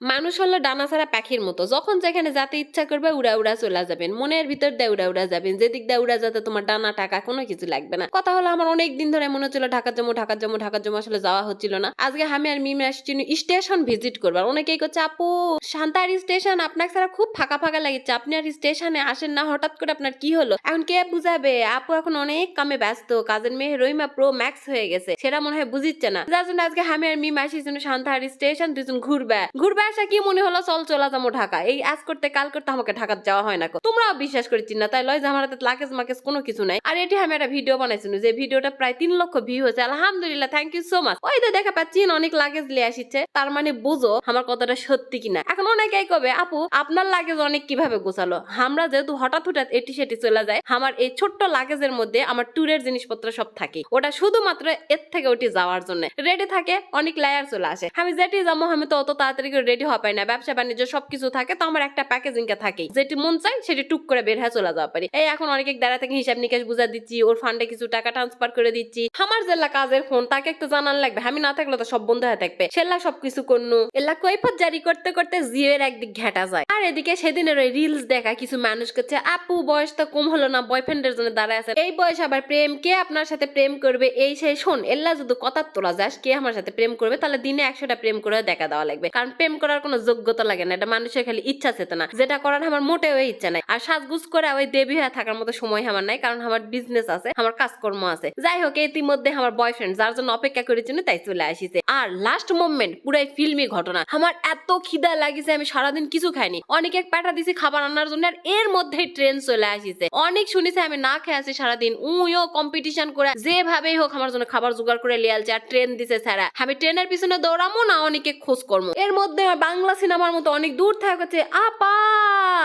মানুষ হলো ডানা ছাড়া পাখির মতো, যখন যেখানে যেতে ইচ্ছা করবে উড়া উড়া চলে যাবেন, মনের ভিতর দিয়ে উড়া উড়া যাবেন, যেদিক দিয়ে উড়া যেতে তোমার ডানা টাকা কোনো কিছু লাগবে না। কথা হলো আমার অনেক দিন ধরে মনে হচ্ছিল ঢাকা যাবো ঢাকা যাবো ঢাকা যাবো, আসলে যাওয়া হচ্ছিল না। আজকে আমি আর মিমি আসছি স্টেশন ভিজিট করবার। অনেকেই করছে আপু শান্তাহারি স্টেশন আপনাকে ছাড়া খুব ফাঁকা ফাঁকা লাগছে, আপনি আর স্টেশনে আসেন না, হঠাৎ করে আপনার কি হলো? এখন কে বুঝাবে? আপু এখন অনেক কামে ব্যস্ত, কাজের মেয়ে রহিমা প্রো ম্যাক্স হয়ে গেছে, সেটা মনে হয় বুঝিচ্ছে না। যার জন্য আজকে আমি আর মিমি আসি শান্তাহারি স্টেশন, দুজন ঘুরবে ঘুরবে আসা কি মনে হলো চল চলা যাবো ঢাকা। এই আজ করতে কাল করতে আমাকে ঢাকা যাওয়া হয় না। তোমরাও বিশ্বাস করছি না তাই লয় যে আমার হাতে লাগেজ মাকেজ কোনো কিছু নাই। আর এটি আমি একটা ভিডিও বানাইছিল, যে ভিডিওটা প্রায় 3 লক্ষ ভিউ হয়েছে, আলহামদুলিল্লাহ, থ্যাংক ইউ সো মাচ। ওই তো দেখা পাচ্ছি অনেক লাগেজ লিয়ে আসিচ্ছে, তার মানে বুঝো আমার কথাটা সত্যি কিনা। এখন অনেকেই কবে আপু আপনার লাগেজ অনেক কিভাবে গোছালো? আমরা যেহেতু হঠাৎ হঠাৎ এটি সেটি চলে যায়, আমার এই ছোট্ট লাগেজের মধ্যে আমার ট্যুরের জিনিসপত্র সব থাকে, ওটা শুধুমাত্র এর থেকে ওটি যাওয়ার জন্য রেডি থাকে, অনেক লেয়ার চলে আসে। আমি যেটি যাবো আমি তো অত তাড়াতাড়ি করে রেডি হওয়া পাই না, ব্যবসা বাণিজ্য সবকিছু থাকে, তো আমার একটা প্যাকেজিং কে থাকে, যেটি মন চাই সেটি টুক করে বের হয়ে চলে যাওয়া পারি। এই এখন অনেকে দাঁড়া থেকে হিসাব নিকাশ বুঝা দিচ্ছি, ওর ফান্ডে কিছু টাকা ট্রান্সফার করে দিচ্ছি। আমার যেলা কাজের ফোন তাকে একটু জানান লাগবে, আমি না থাকলে তো সব বন্ধ হয়ে থাকবে, সেলা সবকিছু করনু এলা কৈফত জারি করতে করতে জিয়ের একদিক ঘেটা যায়। আর এদিকে সেদিনের ওই রিলস দেখা কিছু মানুষ করছে আপু বয়স তো কম হলো না, বয়ফ্রেন্ডের জন্য দাঁড়ায় আছে, এই বয়স আবার প্রেম, কে আপনার সাথে প্রেম করবে? এই সেই শোন, এল্লা যদি কথা তোলা যাস কে আমার সাথে প্রেম করবে, তাহলে দিনে 100টা প্রেম করে দেখা দেওয়া লাগবে, কারণ প্রেম করার কোনো যোগ্যতা লাগে না, এটা মানুষের খালি ইচ্ছা চেতনা, যেটা করার আমার মোটেও ইচ্ছা নাই। আর সাজগুজ করে ওই দেবী হয়ে থাকার মতো সময় আমার নাই, কারণ আমার বিজনেস আছে, আমার কাজকর্ম আছে। যাই হোক, ইতিমধ্যে আমার বয়ফ্রেন্ড যার জন্য অপেক্ষা করেছিল তাই চলে আসিছে। আর লাস্ট মোমেন্ট পুরাই ফিল্মি ঘটনা, আমার এত খিদা লাগিছে আমি সারাদিন কিছু খাইনি, অনেকে পাঠা দিছি খাবার আনার জন্য, আর এর মধ্যে ট্রেন চলে আসিছে। অনেক শুনেছে আমি না খেয়ে আছি সারাদিন, উইও কম্পিটিশন করে যেভাবেই হোক আমার জন্য খাবার জোগাড় করে লিয়ালছে, আর ট্রেন দিছে ছাড়া আমি ট্রেনের পিছনে দৌড়ামো না অনেকে খোঁজ করবো। এর মধ্যে বাংলা সিনেমার মতো অনেক দূর থেকে আপা,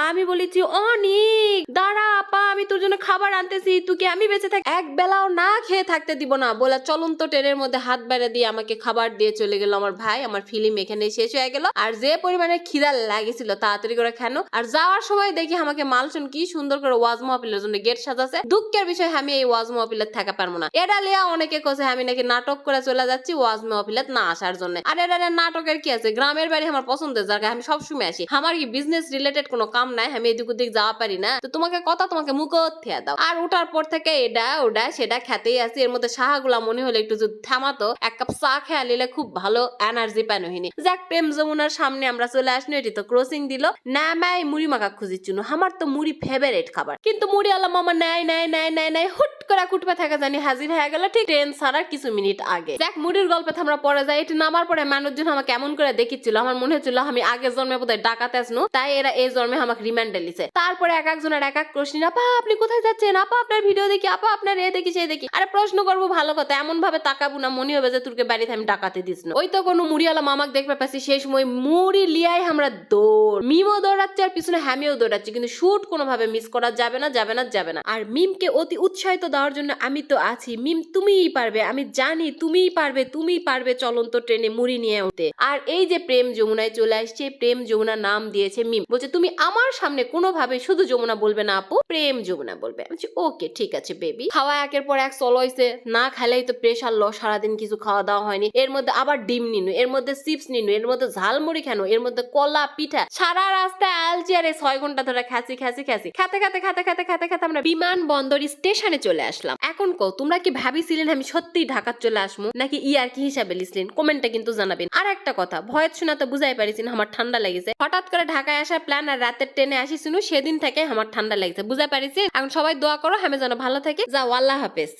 আমি বলেছি অনেক দাঁড়া আপা, আমি তোর জন্য খাবার আনতেছি, তুই কি আমি বেঁচে থাকি এক বেলাও না খেয়ে থাকতে দিব না বলে চলন্ত ট্রেনের মধ্যে হাত বেড়ে দিয়ে আমাকে খাবার দিয়ে চলে গেল আমার ভাই। আমার ফিল্ম এখানে শেষ হয়ে গেল। আর যে পরিমাণে খিদা লাগেছিল তাড়াতাড়ি করে খানো। আর যাওয়ার সময় দেখি আমাকে মালসুন কি সুন্দর করে ওয়াজ মাহফিলের জন্য গেট সাজাছে। দুঃখের বিষয় আমি এই ওয়াজ মাহফিলের থাকা পারবো না। এটা লিয়া অনেকে কছে আমি নাকি নাটক করে চলে যাচ্ছি ওয়াজ মাহফিলত না আসার জন্য। আর এটা নাটকের কি আছে, গ্রামের বাড়ি আমার পছন্দের জায়গা, আমি সবসময় আসি, আমার কি বিজনেস রিলেটেড কোনো কাম নাই, আমি এদিক ওদিক যাওয়া পারি না, তো তোমাকে কথা তোমাকে মুখত থিয়া দাও। আর ওঠার পর থেকে এটা ওটা সেটা খেতেই আসি। এর মধ্যে সাহাগুলা মনে হলে একটু যদি থামাতো, এক কাপ চা খেয়া নিলে খুব ভালো এনার্জি পানো হইনি। যাক, প্রেম যমুনার সামনে আমরা চলে আসনি, এটি তো ক্রসিং দিল না, মাই মুড়ি মাখা খুঁজিচ্ছুন, আমার তো মুড়ি ফেভারিট খাবার, কিন্তু মুড়ি আলা মামা নাই নাই নাই নাই নাই হুট করে কুটপে থাকা জানি হাজির হয়ে গেল ঠিক ট্রেন ছাড়ার কিছু মিনিট আগে। যাক, মুড়ির গল্পে আমরা পরে যাই। এটি নামার পরে মানুষজন আমাকে কেমন করে দেখিচ্ছিল, আমার মনে হচ্ছিল আমি আগের জন্মে বোধহয় ডাকাতে আসনু, তাই এরা এই জন্মে আমাকে রিমান্ডে লিছে। তারপরে এক একজনের এক এক প্রশ্ন, আপা আপনি কোথায় যাচ্ছেন, আপা আপনার ভিডিও দেখি, আপা আপনার এ দেখি সেই দেখি। আরে প্রশ্ন করবো ভালো কথা, এমন ভাবে তাকাবো না মনে হবে যে তোরকে বাড়িতে আমি ডাকাতে দিস না। ওই তো কোনো মুড়িওয়ালা মামাক দেখবে পাচ্ছি, সেই সময় মুড়ি লিয়াই আমরা দৌড়, মিমও দৌড়াচ্ছে আর পিছনে হ্যামিও দৌড়াচ্ছি, কিন্তু শুট কোনোভাবে মিস করা যাবে না যাবে না যাবে না। আর মিমকে অতি উৎসাহিত দেওয়ার জন্য আমি তো আছি, মিম তুমিই পারবে, আমি জানি তুমিই পারবে, তুমিই পারবে চলন্ত ট্রেনে মুড়ি নিয়ে উঠতে। আর এই যে প্রেম যমুনায় চলে আসছে, প্রেম যমুনা নাম দিয়েছে মিম, বলছে তুমি আমার সামনে কোনোভাবে শুধু যমুনা বলবে না আপু, প্রেম যমুনা বলবে। ওকে ঠিক আছে বেবি। খাওয়া একের পর এক চলো হইছে, না খেলেই তো প্রেশার ল, সারাদিন কিছু খাওয়া দাওয়া হয়নি, এর মধ্যে আবার ডিম নিনু, এর মধ্যে চিপস নিনু, এর মধ্যে ঝালমুড়ি খানো, এর মধ্যে কলা পিঠা, সারা রাস্তায় আলচিয়ারে 6 ঘন্টা ধরে খাসি খাসি খাসি খেতে খেতে খেতে খেতে খেতে খেতে আমরা বিমান বন্দর স্টেশনে চলে আসলাম। এখন কো তোমরা কি ভাবিছিলেন আমি সত্যি ঢাকা চলে আসবো নাকি ইয়ার কি হিসাবে লিখলেন, কমেন্টে কিন্তু জানাবেন। আর একটা কথা, ভয়েস শোনা তো বুঝাই পারিছি আমার ঠান্ডা লেগেছে, হঠাৎ করে ঢাকায় আসার প্ল্যান আর রাতের ট্রেনে আসি শুনু, সেদিন থেকে আমার ঠান্ডা লেগেছে বুঝাই পারিছি। এখন সবাই দোয়া করো আমি যেন ভালো থাকি। যাও, আল্লাহ হাফেজ।